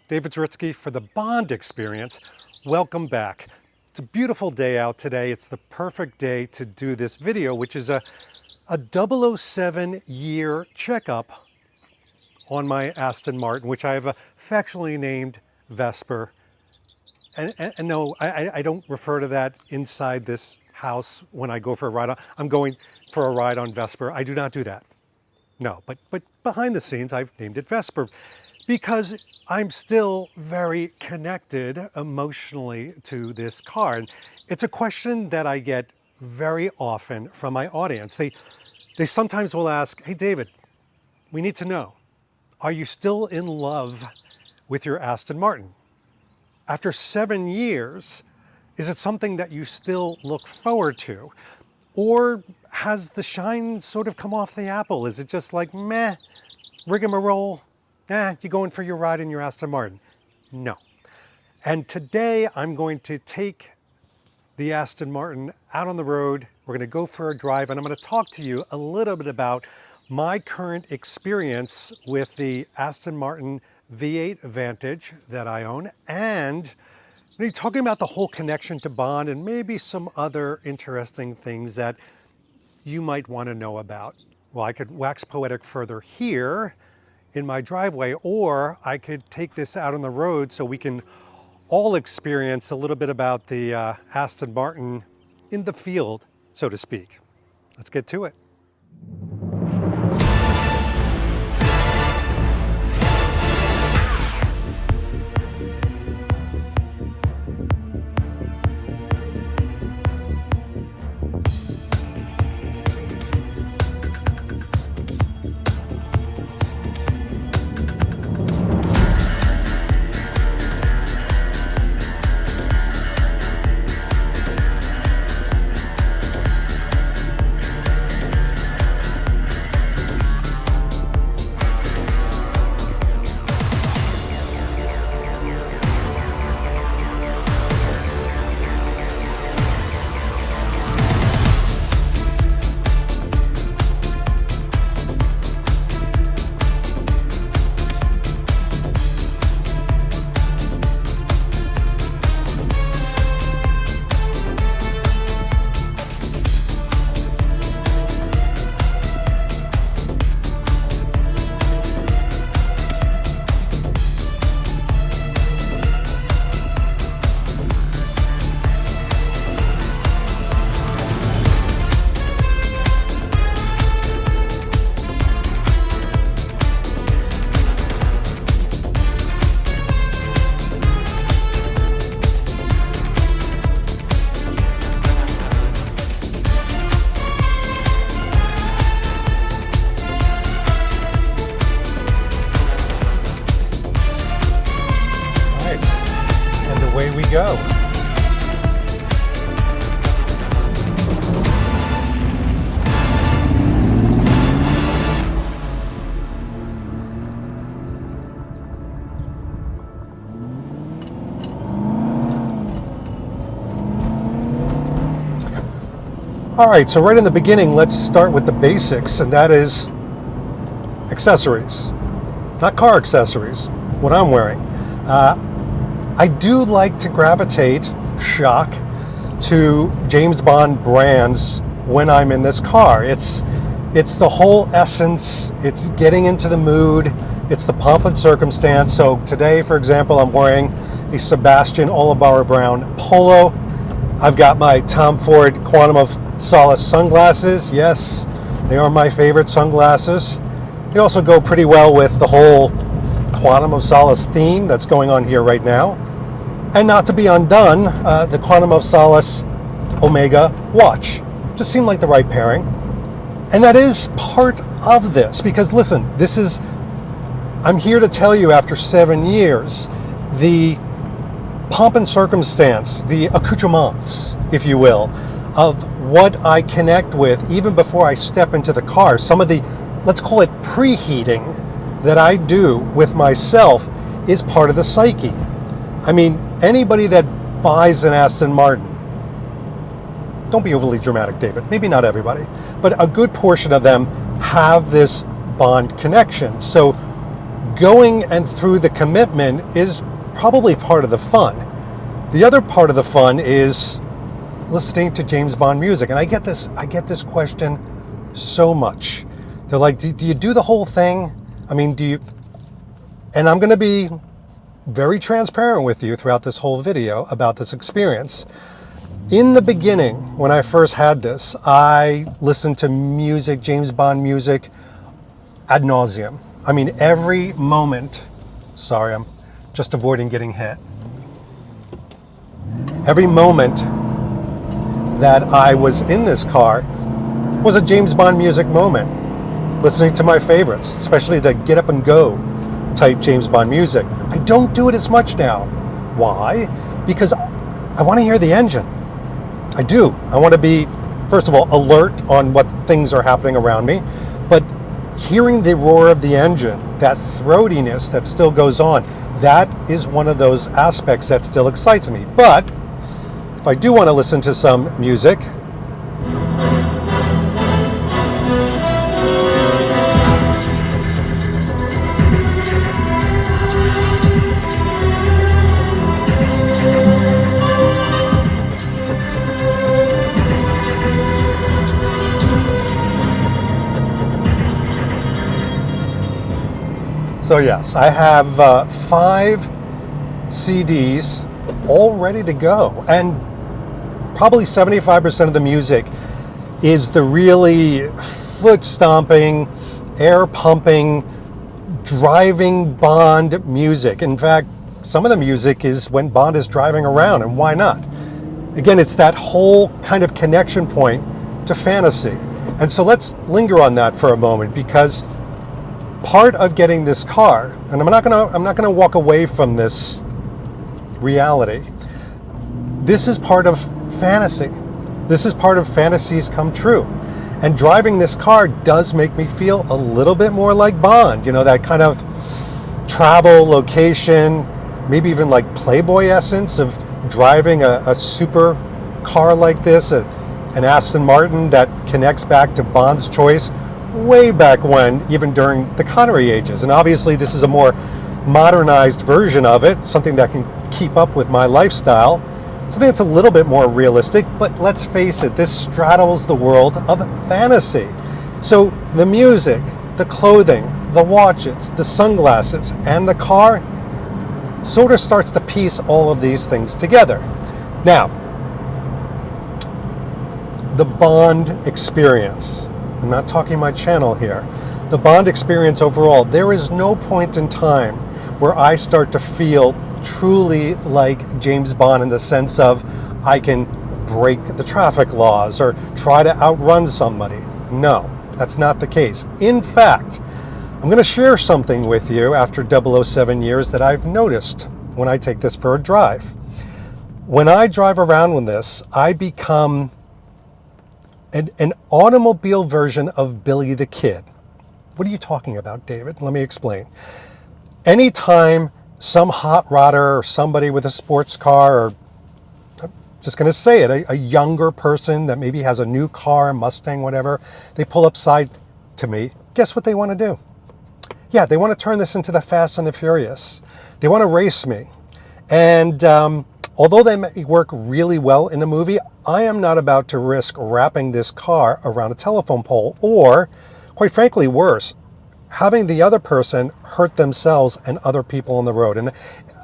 David Zritsky for the Bond Experience. Welcome back. It's a beautiful day out today. It's the perfect day to do this video, which is a 007 year checkup on my Aston Martin, which I have affectionately named Vesper. And no, I don't refer to that inside this house when I go for a ride. I'm going for a ride on Vesper. I do not do that. No, but behind the scenes, I've named it Vesper because I'm still very connected emotionally to this car. And it's a question that I get very often from my audience. They sometimes will ask, hey, David, we need to know, are you still in love with your Aston Martin? After 7 years, is it something that you still look forward to? Or has the shine sort of come off the apple? Is it just like, meh, rigmarole? You're going for your ride in your Aston Martin. No. And today I'm going to take the Aston Martin out on the road. We're going to go for a drive, and I'm going to talk to you a little bit about my current experience with the Aston Martin V8 Vantage that I own, and I'm going to be talking about the whole connection to Bond and maybe some other interesting things that you might want to know about. Well, I could wax poetic further here in my driveway, or I could take this out on the road so we can all experience a little bit about the Aston Martin in the field, so to speak. Let's get to it. Away we go. All right, so right in the beginning, let's start with the basics, and that is accessories, not car accessories, what I'm wearing. I do like to gravitate, shock, to James Bond brands when I'm in this car. It's the whole essence, it's getting into the mood, it's the pomp and circumstance. So today, for example, I'm wearing a Sebastian Oliver Brown polo. I've got my Tom Ford Quantum of Solace sunglasses. Yes, they are my favorite sunglasses. They also go pretty well with the whole Quantum of Solace theme that's going on here right now. And not to be undone, the Quantum of Solace Omega watch. Just seemed like the right pairing. And that is part of this, because listen, I'm here to tell you after 7 years, the pomp and circumstance, the accoutrements, if you will, of what I connect with even before I step into the car. Some of the, let's call it preheating, that I do with myself is part of the psyche. I mean, anybody that buys an Aston Martin, don't be overly dramatic, David, maybe not everybody, but a good portion of them have this Bond connection. So going and through the commitment is probably part of the fun. The other part of the fun is listening to James Bond music. And I get this question so much. They're like, do you do the whole thing? I mean, do you? And I'm going to be very transparent with you throughout this whole video about this experience. In the beginning, when I first had this, I listened to music, James Bond music, ad nauseum. I mean, every moment, sorry, I'm just avoiding getting hit. Every moment that I was in this car was a James Bond music moment. Listening to my favorites, especially the get up and go type James Bond music. I don't do it as much now. Why? Because I want to hear the engine. I do. I want to be, first of all, alert on what things are happening around me, but hearing the roar of the engine, that throatiness that still goes on, that is one of those aspects that still excites me. But if I do want to listen to some music, so yes, I have 5 CDs all ready to go, and probably 75% of the music is the really foot stomping, air pumping, driving Bond music. In fact, some of the music is when Bond is driving around, and why not? Again, it's that whole kind of connection point to fantasy. And so let's linger on that for a moment, because part of getting this car, and I'm not gonna walk away from this reality. This is part of fantasy. This is part of fantasies come true. And driving this car does make me feel a little bit more like Bond. You know, that kind of travel, location, maybe even like Playboy essence of driving a super car like this, an Aston Martin that connects back to Bond's choice way back when, even during the Connery ages. And obviously this is a more modernized version of it, something that can keep up with my lifestyle, something that's a little bit more realistic. But let's face it, this straddles the world of fantasy. So the music, the clothing, the watches, the sunglasses, and the car sort of starts to piece all of these things together. Now, the Bond experience. I'm not talking my channel here. The Bond experience overall, there is no point in time where I start to feel truly like James Bond in the sense of I can break the traffic laws or try to outrun somebody. No, that's not the case. In fact, I'm going to share something with you after 007 years that I've noticed when I take this for a drive. When I drive around with this, I become an automobile version of Billy the Kid. What are you talking about, David? Let me explain. Anytime some hot rodder or somebody with a sports car, or I'm just going to say it, a younger person that maybe has a new car, Mustang, whatever, they pull up side to me, guess what they want to do? Yeah, they want to turn this into the Fast and the Furious. They want to race me. And although they may work really well in a movie, I am not about to risk wrapping this car around a telephone pole, or, quite frankly, worse, having the other person hurt themselves and other people on the road. And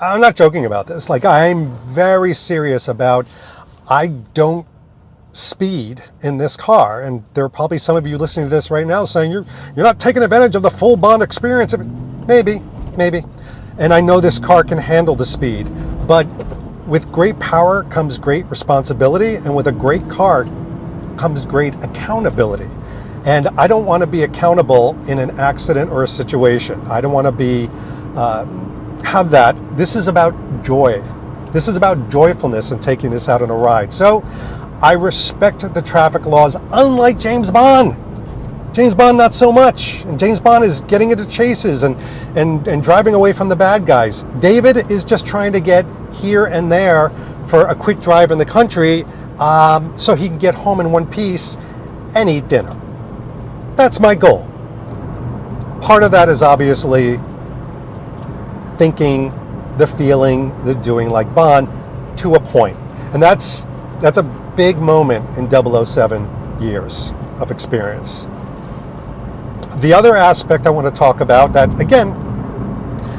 I'm not joking about this. Like, I'm very serious about, I don't speed in this car. And there are probably some of you listening to this right now saying, you're not taking advantage of the full Bond experience. Maybe. And I know this car can handle the speed, but with great power comes great responsibility, and with a great car comes great accountability. And I don't want to be accountable in an accident or a situation. I don't want to be have that. This is about joy. This is about joyfulness and taking this out on a ride. So I respect the traffic laws, unlike James Bond. James Bond, not so much. And James Bond is getting into chases and driving away from the bad guys. David is just trying to get here and there for a quick drive in the country so he can get home in one piece and eat dinner. That's my goal. Part of that is obviously thinking, the feeling, the doing like Bond to a point. And that's a big moment in 007 years of experience. The other aspect I want to talk about that, again,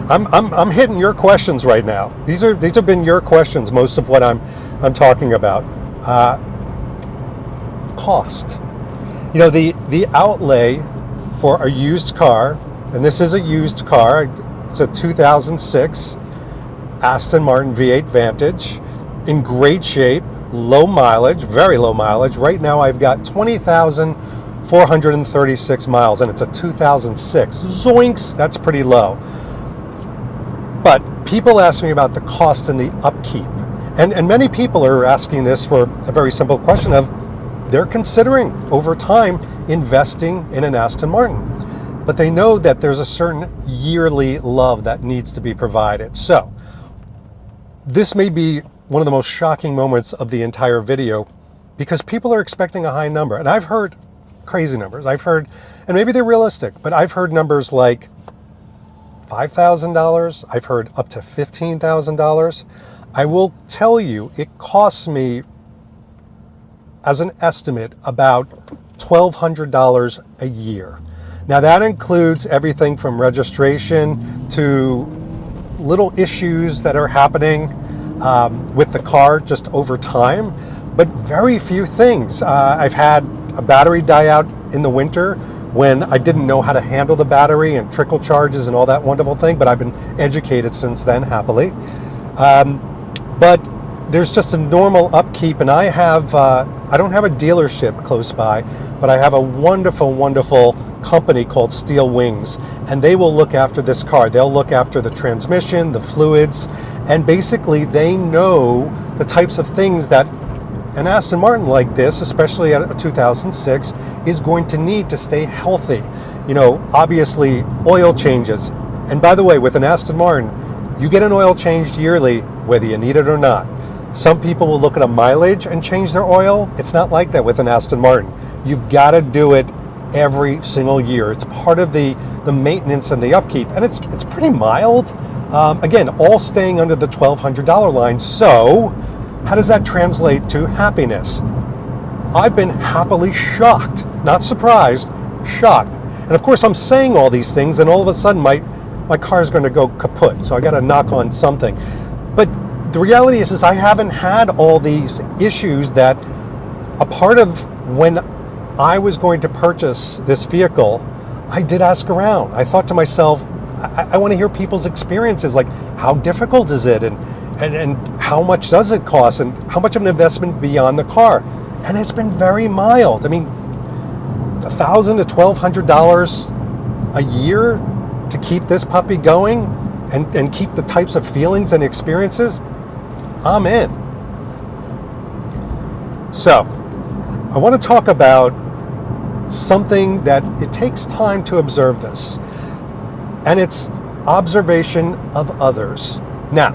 I'm hitting your questions right now. These have been your questions, most of what I'm talking about. Cost. You know, the outlay for a used car, and this is a used car, it's a 2006 Aston Martin V8 Vantage, in great shape, low mileage, very low mileage. Right now I've got 20,436 miles, and it's a 2006. Zoinks, that's pretty low. But people ask me about the cost and the upkeep. And many people are asking this for a very simple question of, they're considering over time investing in an Aston Martin. But they know that there's a certain yearly love that needs to be provided. So this may be one of the most shocking moments of the entire video, because people are expecting a high number. And I've heard crazy numbers. I've heard, and maybe they're realistic, but I've heard numbers like $5,000. I've heard up to $15,000. I will tell you, it costs me, as an estimate, about $1,200 a year. Now that includes everything from registration to little issues that are happening with the car just over time, but very few things. I've had a battery die out in the winter when I didn't know how to handle the battery, and trickle charges and all that wonderful thing, but I've been educated since then, happily. But there's just a normal upkeep, and I don't have a dealership close by, but I have a wonderful, wonderful company called Steel Wings, and they will look after this car. They'll look after the transmission, the fluids, and basically they know the types of things that an Aston Martin like this, especially at a 2006, is going to need to stay healthy. You know, obviously oil changes. And by the way, with an Aston Martin, you get an oil changed yearly, whether you need it or not. Some people will look at a mileage and change their oil. It's not like that with an Aston Martin. You've got to do it every single year. It's part of the maintenance and the upkeep, and it's pretty mild. Again, all staying under the $1,200 line. So how does that translate to happiness? I've been happily shocked, not surprised, shocked. And of course I'm saying all these things, and all of a sudden my car is going to go kaput, so I got to knock on something. But the reality is I haven't had all these issues that a part of when I was going to purchase this vehicle. I did ask around. I thought to myself, I want to hear people's experiences, like how difficult is it, and how much does it cost, and how much of an investment beyond the car. And it's been very mild. I mean, $1,000 to $1,200 a year to keep this puppy going and keep the types of feelings and experiences, I'm in. So I want to talk about something that it takes time to observe this, and it's observation of others. Now,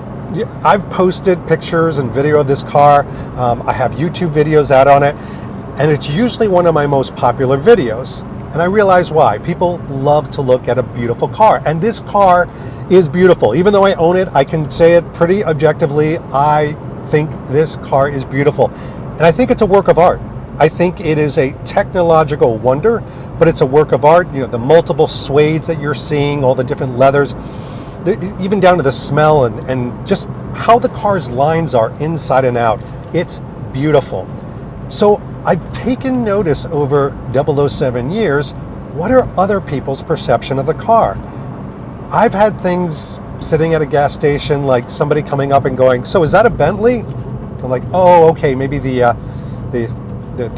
I've posted pictures and video of this car. I have YouTube videos out on it, and it's usually one of my most popular videos. And I realize why. People love to look at a beautiful car, and this car is beautiful. Even though I own it, I can say it pretty objectively. I think this car is beautiful, and I think it's a work of art. I think it is a technological wonder, but it's a work of art. You know, the multiple suedes that you're seeing, all the different leathers, even down to the smell, and just how the car's lines are inside and out. It's beautiful. So I've taken notice over 007 years, what are other people's perception of the car? I've had things sitting at a gas station, like somebody coming up and going, "So is that a Bentley?" I'm like, "Oh, okay, maybe the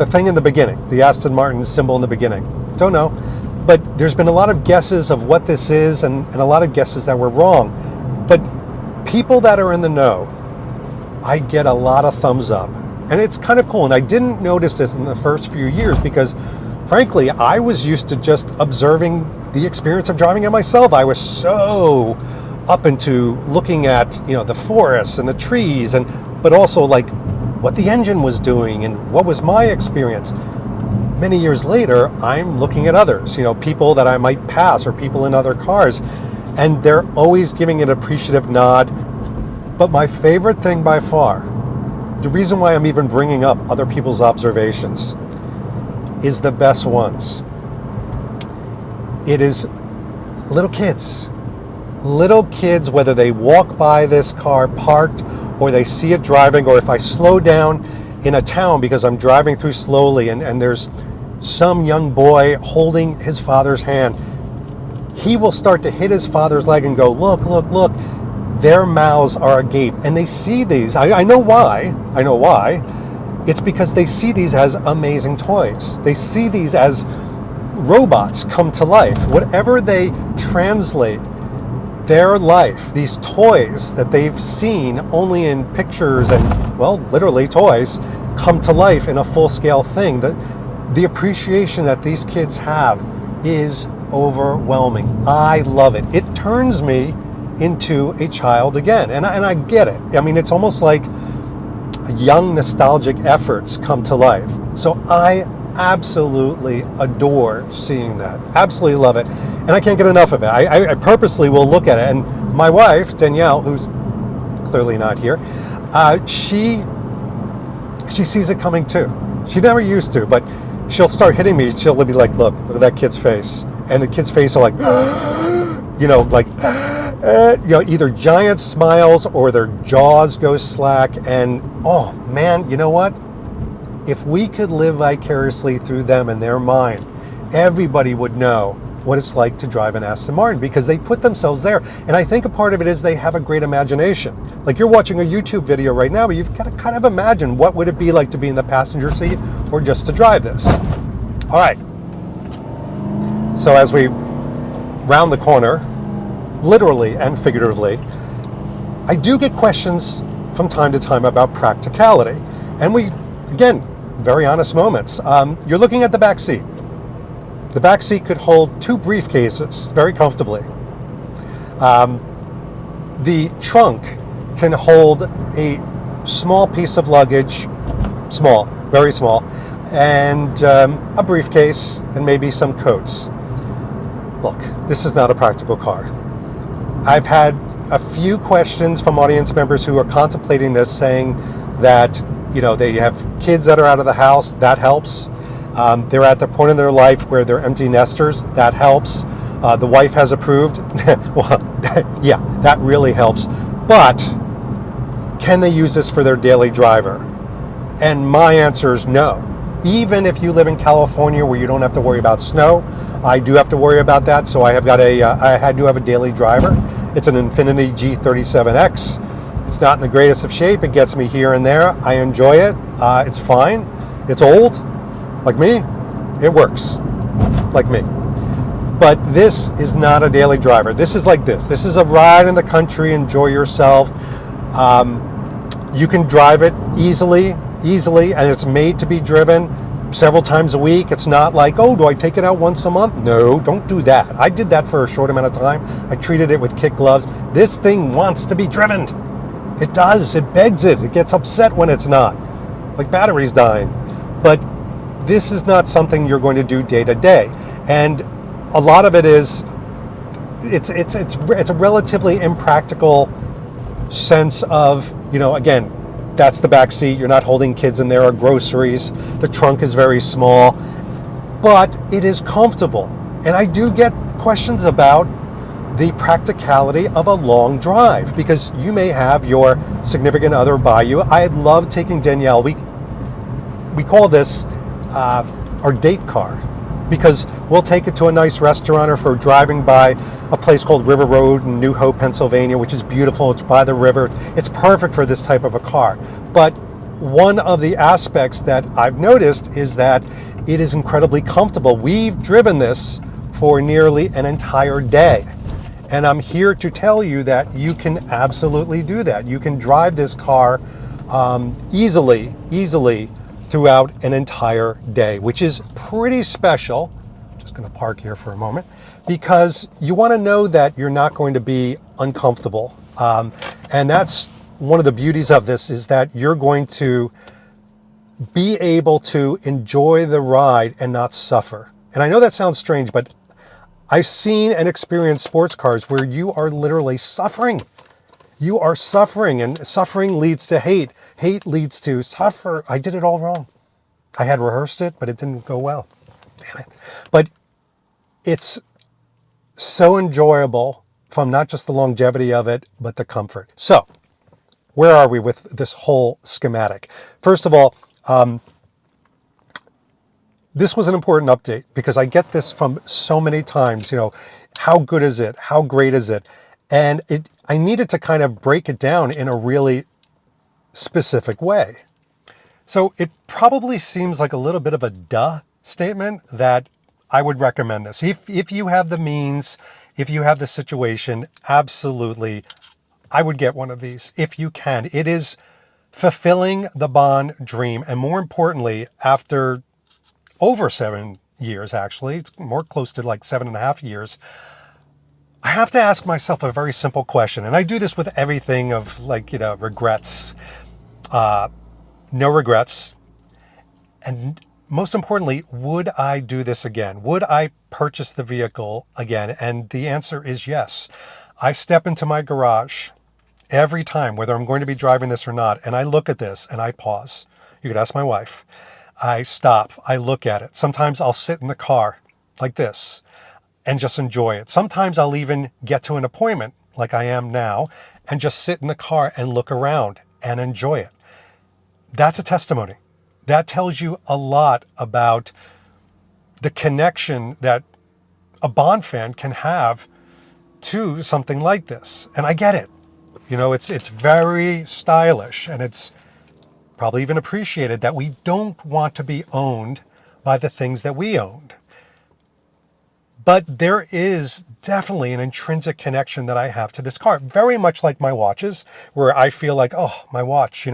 thing in the beginning, the Aston Martin symbol in the beginning." Don't know. But there's been a lot of guesses of what this is, and a lot of guesses that were wrong. But people that are in the know, I get a lot of thumbs up. And it's kind of cool. And I didn't notice this in the first few years because, frankly, I was used to just observing the experience of driving it myself. I was so up into looking at, you know, the forests and the trees, but also like what the engine was doing and what was my experience. Many years later, I'm looking at others, you know, people that I might pass or people in other cars. and they're always giving an appreciative nod. But my favorite thing by far, the reason why I'm even bringing up other people's observations, is the best ones. It is little kids. Little kids, whether they walk by this car parked or they see it driving, or if I slow down in a town because I'm driving through slowly and there's some young boy holding his father's hand, he will start to hit his father's leg and go, look, look, look. Their mouths are agape, and they see these. I know why. I know why. It's because they see these as amazing toys. They see these as robots come to life. Whatever they translate their life, these toys that they've seen only in pictures and, well, literally toys, come to life in a full-scale thing. The appreciation that these kids have is overwhelming. I love it. It turns me into a child again, and I get it. I mean, it's almost like young nostalgic efforts come to life. So I absolutely adore seeing that. Absolutely love it, and I can't get enough of it. I purposely will look at it, and my wife Danielle, who's clearly not here, she sees it coming too. She never used to, but she'll start hitting me. She'll be like, look at that kid's face, and the kid's face are like you know, like you know, either giant smiles or their jaws go slack. And oh man, you know what? If we could live vicariously through them in their mind, everybody would know what it's like to drive an Aston Martin, because they put themselves there. And I think a part of it is they have a great imagination. Like, you're watching a YouTube video right now, but you've got to kind of imagine, what would it be like to be in the passenger seat or just to drive this? All right. So as we round the corner, literally and figuratively, I do get questions from time to time about practicality. And we, again, very honest moments. You're looking at the back seat. The back seat could hold 2 briefcases very comfortably. The trunk can hold a small piece of luggage, small, very small, and a briefcase and maybe some coats. Look, this is not a practical car. I've had a few questions from audience members who are contemplating this, saying that, you know, they have kids that are out of the house. That helps. They're at the point in their life where they're empty nesters. That helps. The wife has approved. Well, yeah, that really helps. But can they use this for their daily driver? And my answer is no. Even if you live in California where you don't have to worry about snow, I do have to worry about that. So I have got I do have a daily driver. It's an Infiniti G37X. It's not in the greatest of shape. It gets me here and there. I enjoy it. It's fine. It's old, like me. It works, like me. But this is not a daily driver. This is like this. This is a ride in the country. Enjoy yourself. You can drive it easily, and it's made to be driven several times a week. It's not like, oh, do I take it out once a month? No, don't do that. I did that for a short amount of time. I treated it with kid gloves. This thing wants to be driven. It does. It begs it. It gets upset when it's not, like batteries dying. But this is not something you're going to do day to day. And a lot of it is, it's a relatively impractical sense of, you know, again, that's the back seat. You're not holding kids in there or groceries. The trunk is very small, but it is comfortable. And I do get questions about the practicality of a long drive, because you may have your significant other by you. I love taking Danielle. We call this our date car, because we'll take it to a nice restaurant, or for driving by a place called River Road in New Hope, Pennsylvania, which is beautiful. It's by the river. It's perfect for this type of a car. But one of the aspects that I've noticed is that it is incredibly comfortable. We've driven this for nearly an entire day. And I'm here to tell you that you can absolutely do that. You can drive this car easily throughout an entire day, which is pretty special. Just going to park here for a moment, because you want to know that you're not going to be uncomfortable. And that's one of the beauties of this, is that you're going to be able to enjoy the ride and not suffer. And I know that sounds strange, but I've seen and experienced sports cars where you are literally suffering. You are suffering, and suffering leads to hate. Hate leads to suffer. I did it all wrong. I had rehearsed it, but it didn't go well. Damn it. But it's so enjoyable from not just the longevity of it, but the comfort. So, where are we with this whole schematic? First of all, this was an important update because I get this from so many times, how good is it? How great is it? And I needed to kind of break it down in a really specific way. So it probably seems like a little bit of a duh statement that I would recommend this. If you have the means, if you have the situation, absolutely, I would get one of these if you can. It is fulfilling the Bond dream. And more importantly, after over 7 years, actually, it's more close to like 7.5 years, I have to ask myself a very simple question. And I do this with everything of regrets, no regrets. And most importantly, would I do this again? Would I purchase the vehicle again? And the answer is yes. I step into my garage every time, whether I'm going to be driving this or not, and I look at this and I pause. You could ask my wife. I stop. I look at it. Sometimes I'll sit in the car like this and just enjoy it. Sometimes I'll even get to an appointment like I am now and just sit in the car and look around and enjoy it. That's a testimony. That tells you a lot about the connection that a Bond fan can have to something like this. And I get it. It's very stylish, and it's probably even appreciated that we don't want to be owned by the things that we owned. But there is definitely an intrinsic connection that I have to this car, very much like my watches, where I feel like, oh, my watch,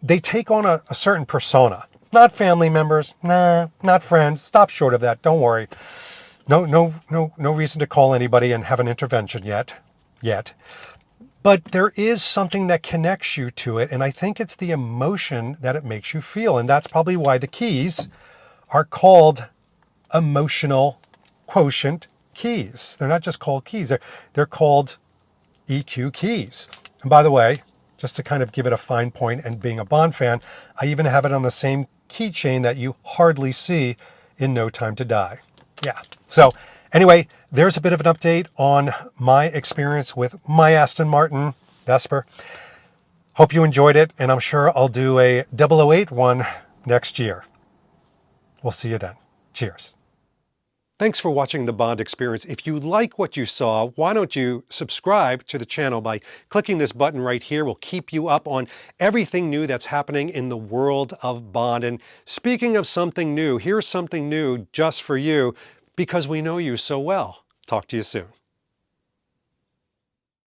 they take on a certain persona. Not family members, nah, not friends. Stop short of that. Don't worry. No reason to call anybody and have an intervention yet. But there is something that connects you to it, and I think it's the emotion that it makes you feel. And that's probably why the keys are called emotional quotient keys. They're not just called keys. They're called EQ keys. And by the way, just to kind of give it a fine point, and being a Bond fan, I even have it on the same keychain that you hardly see in No Time to Die. Yeah. So anyway, there's a bit of an update on my experience with my Aston Martin Vesper. Hope you enjoyed it, and I'm sure I'll do a 008 one next year. We'll see you then. Cheers. Thanks for watching the Bond Experience. If you like what you saw, why don't you subscribe to the channel by clicking this button right here. We'll keep you up on everything new that's happening in the world of Bond. And speaking of something new, here's something new just for you, because we know you so well. Talk to you soon.